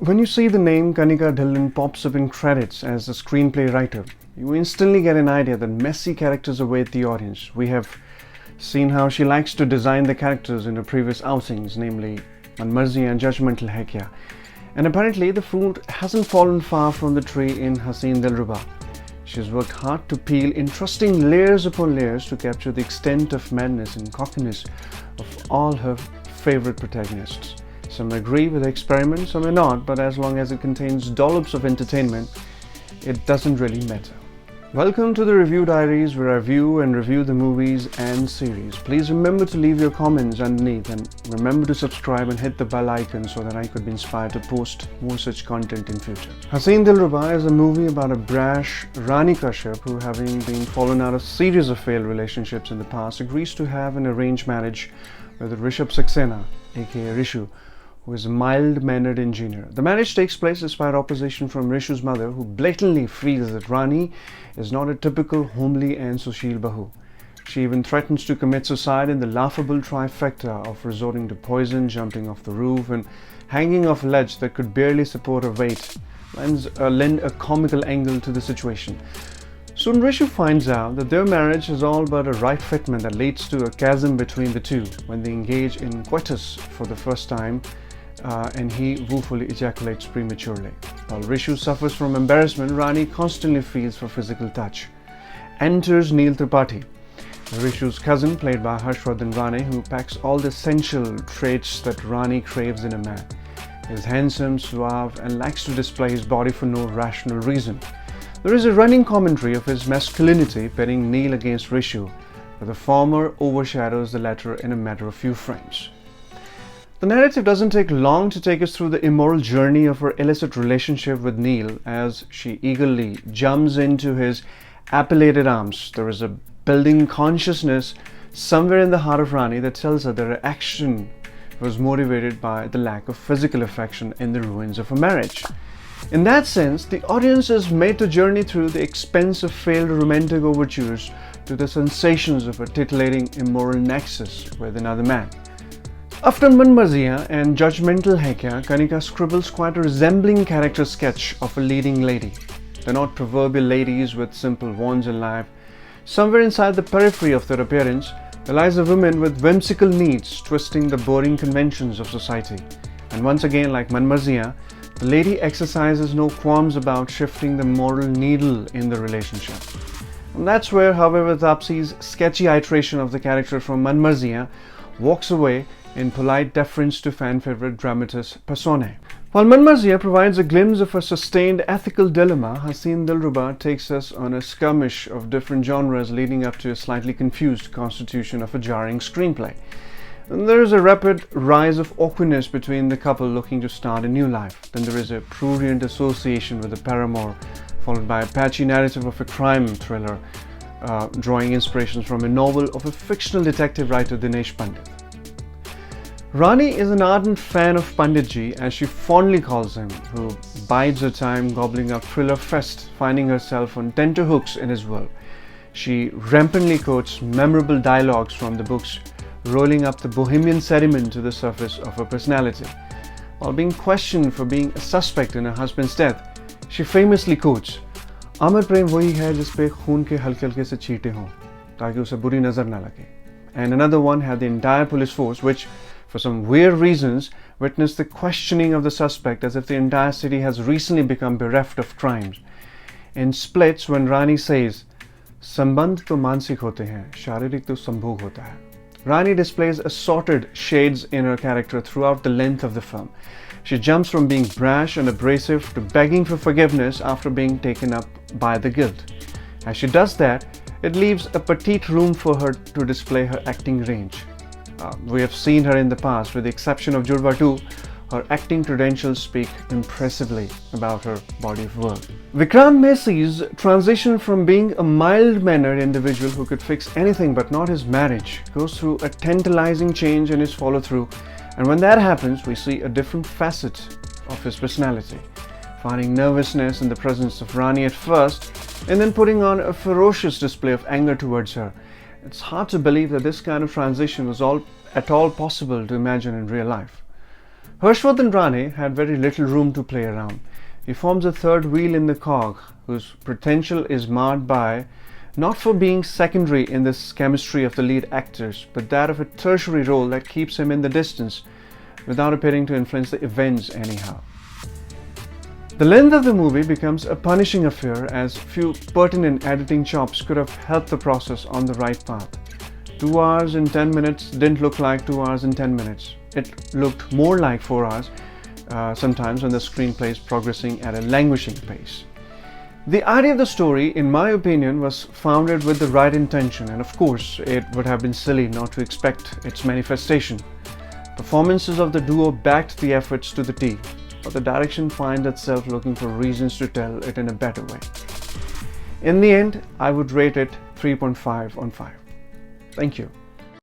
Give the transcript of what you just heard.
When you see the name Kanika Dhillon pops up in credits as a screenplay writer, you instantly get an idea that messy characters await the audience. We have seen how she likes to design the characters in her previous outings, namely Manmarzi and Judgmental Hai Kya. And apparently the fruit hasn't fallen far from the tree in Haseen Dilruba. She's worked hard to peel interesting layers upon layers to capture the extent of madness and cockiness of all her favorite protagonists. Some agree with the experiment, some may not, but as long as it contains dollops of entertainment, it doesn't really matter. Welcome to the Review Diaries, where I view and review the movies and series. Please remember to leave your comments underneath and remember to subscribe and hit the bell icon so that I could be inspired to post more such content in future. Haseen Dilruba is a movie about a brash Rani Kashyap who, having been fallen out of a series of failed relationships in the past, agrees to have an arranged marriage with Rishabh Saxena, aka Rishu, who is a mild-mannered engineer. The marriage takes place despite opposition from Rishu's mother, who blatantly feels that Rani is not a typical homely and Sushil Bahu. She even threatens to commit suicide in the laughable trifecta of resorting to poison, jumping off the roof, and hanging off a ledge that could barely support her weight, lend a comical angle to the situation. Soon Rishu finds out that their marriage is all but a right fitment that leads to a chasm between the two when they engage in coitus for the first time, and he woefully ejaculates prematurely. While Rishu suffers from embarrassment, Rani constantly feels for physical touch. Enters Neil Tripathi, Rishu's cousin, played by Harshvardhan Rane, who packs all the essential traits that Rani craves in a man. He is handsome, suave, and likes to display his body for no rational reason. There is a running commentary of his masculinity pitting Neil against Rishu, but the former overshadows the latter in a matter of few frames. The narrative doesn't take long to take us through the immoral journey of her illicit relationship with Neil as she eagerly jumps into his appellated arms. There is a building consciousness somewhere in the heart of Rani that tells her that her action was motivated by the lack of physical affection in the ruins of her marriage. In that sense, the audience is made to journey through the expense of failed romantic overtures to the sensations of a titillating immoral nexus with another man. After Manmarziya and Judgmental Hai Kya, Kanika scribbles quite a resembling character sketch of a leading lady. They're not proverbial ladies with simple wants in life. Somewhere inside the periphery of their appearance, there lies a woman with whimsical needs, twisting the boring conventions of society. And once again, like Manmarziya, the lady exercises no qualms about shifting the moral needle in the relationship. And that's where, however, Taapsee's sketchy iteration of the character from Manmarziya walks away in polite deference to fan-favorite dramatist Personae. While Manmarziya provides a glimpse of a sustained ethical dilemma, Haseen Dilruba takes us on a skirmish of different genres leading up to a slightly confused constitution of a jarring screenplay. And there is a rapid rise of awkwardness between the couple looking to start a new life. Then there is a prurient association with a paramour, followed by a patchy narrative of a crime thriller, drawing inspirations from a novel of a fictional detective writer Dinesh Pandit. Rani is an ardent fan of Panditji, as she fondly calls him, who bides her time gobbling up thriller fest, finding herself on tenterhooks in his world. She rampantly quotes memorable dialogues from the books, rolling up the bohemian sediment to the surface of her personality. While being questioned for being a suspect in her husband's death, she famously quotes, "Amar prem wahi hai jis pe khoon ke halke halke se cheete ho, taaki use buri nazar na lage." And another one had the entire police force, which, for some weird reasons, witnessed the questioning of the suspect as if the entire city has recently become bereft of crimes. In Splits, when Rani says, "Sambandh to mansik hote hain, sharirik to sambhog hota hai," Rani displays assorted shades in her character throughout the length of the film. She jumps from being brash and abrasive to begging for forgiveness after being taken up by the guilt. As she does that, it leaves a petite room for her to display her acting range. We have seen her in the past, with the exception of Jurwa 2, her acting credentials speak impressively about her body of work. Vikrant Massey's transition from being a mild-mannered individual who could fix anything but not his marriage goes through a tantalizing change in his follow-through, and when that happens, we see a different facet of his personality, finding nervousness in the presence of Rani at first, and then putting on a ferocious display of anger towards her. It's hard to believe that this kind of transition was at all possible to imagine in real life. Harshvardhan Rane had very little room to play around. He forms a third wheel in the cog whose potential is marred by not for being secondary in this chemistry of the lead actors, but that of a tertiary role that keeps him in the distance without appearing to influence the events anyhow. The length of the movie becomes a punishing affair as few pertinent editing chops could have helped the process on the right path. 2 hours and 10 minutes didn't look like 2 hours and 10 minutes. It looked more like 4 hours sometimes when the screenplay is progressing at a languishing pace. The idea of the story, in my opinion, was founded with the right intention, and of course, it would have been silly not to expect its manifestation. Performances of the duo backed the efforts to the T, but the direction finds itself looking for reasons to tell it in a better way. In the end, I would rate it 3.5 on 5. Thank you.